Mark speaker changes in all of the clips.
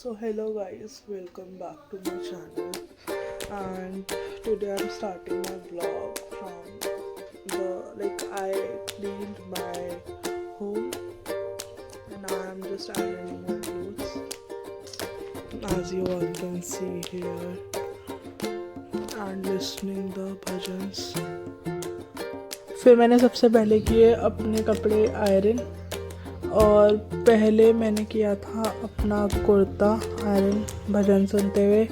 Speaker 1: So hello guys, welcome back to my channel, and today I'm starting my vlog from I cleaned my home and I am just ironing my clothes as you all can see here and listening the bhajans. फिर मैंने सबसे पहले किए अपने कपड़े iron, और पहले मैंने किया था अपना कुर्ता आयरन भजन सुनते हुए।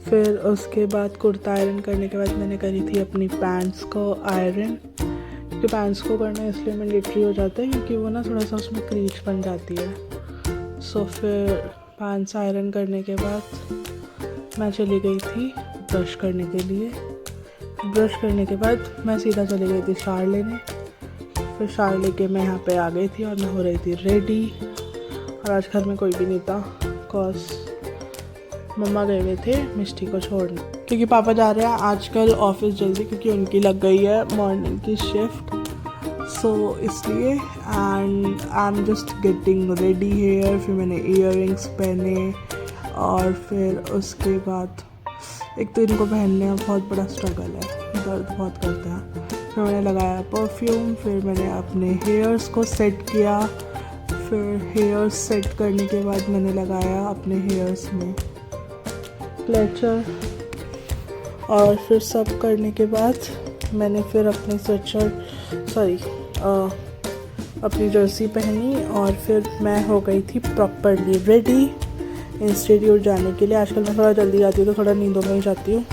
Speaker 1: फिर उसके बाद कुर्ता आयरन करने के बाद मैंने करी थी अपनी पैंट्स को आयरन, क्योंकि पैंट्स को करना इसलिए मैंडेटरी हो जाता है क्योंकि वो ना थोड़ा सा उसमें क्रीच बन जाती है। सो फिर पैंट्स आयरन करने के बाद मैं चली गई थी ब्रश करने के लिए। ब्रश करने के बाद मैं सीधा चली गई थी शावर लेने। फिर शावर लेके मैं यहाँ पे आ गई थी और मैं हो रही थी रेडी। और आज घर में कोई भी नहीं था बिकॉज मम्मा गए हुए थे मिष्टी को छोड़ने, क्योंकि पापा जा रहे हैं आजकल ऑफिस जल्दी क्योंकि उनकी लग गई है मॉर्निंग की शिफ्ट। सो इसलिए and I am just getting ready here. फिर मैंने ईयररिंग्स पहने और फिर उसके बाद एक तो इनको पहनने में बहुत बड़ा स्ट्रगल है, दर्द बहुत करते हैं। फिर मैंने लगाया परफ्यूम, फिर मैंने अपने हेयर्स को सेट किया। फिर हेयर्स सेट करने के बाद मैंने लगाया अपने हेयर्स में क्लेचर, और फिर सब करने के बाद मैंने फिर अपने अपनी जर्सी पहनी और फिर मैं हो गई थी प्रॉपरली रेडी इंस्टीट्यूट जाने के लिए। आजकल मैं थोड़ा जल्दी जाती हूँ तो थोड़ा नींदों में ही जाती हूँ।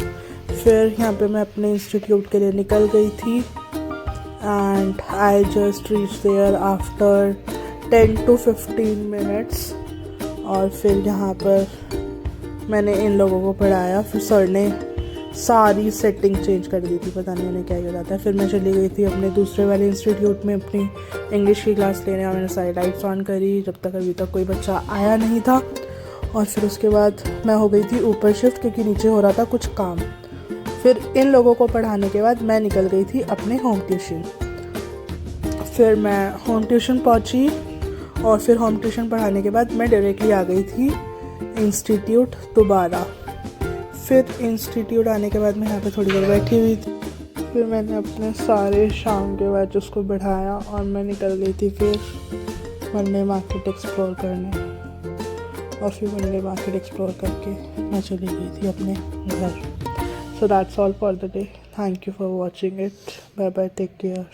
Speaker 1: फिर यहाँ पे मैं अपने इंस्टीट्यूट के लिए निकल गई थी and I just reach there after 10 to 15 minutes. और फिर यहाँ पर मैंने इन लोगों को पढ़ाया। फिर सर ने सारी सेटिंग चेंज कर दी थी, पता नहीं उन्हें क्या हो जाता है। फिर मैं चली गई थी अपने दूसरे वाले इंस्टीट्यूट में अपनी इंग्लिश की क्लास लेने, और मैंने सारी लाइट्स ऑन करी जब तक अभी तक कोई बच्चा आया नहीं था। और फिर उसके बाद मैं हो गई थी ऊपर शिफ्ट क्योंकि नीचे हो रहा था कुछ काम। फिर इन लोगों को पढ़ाने के बाद मैं निकल गई थी अपने होम ट्यूशन। फिर मैं होम ट्यूशन पहुंची और फिर होम ट्यूशन पढ़ाने के बाद मैं डायरेक्टली आ गई थी इंस्टीट्यूट दोबारा। फिर इंस्टीट्यूट आने के बाद मैं यहाँ पे थोड़ी देर बैठी हुई थी। फिर मैंने अपने सारे शाम के बाद उसको बढ़ाया और मैं निकल गई थी फिर मंडे मार्केट एक्सप्लोर करने। और फिर मंडे मार्केट एक्सप्लोर करके मैं चली गई थी अपने घर। So that's all for the day. Thank you for watching it. Bye bye. Take care.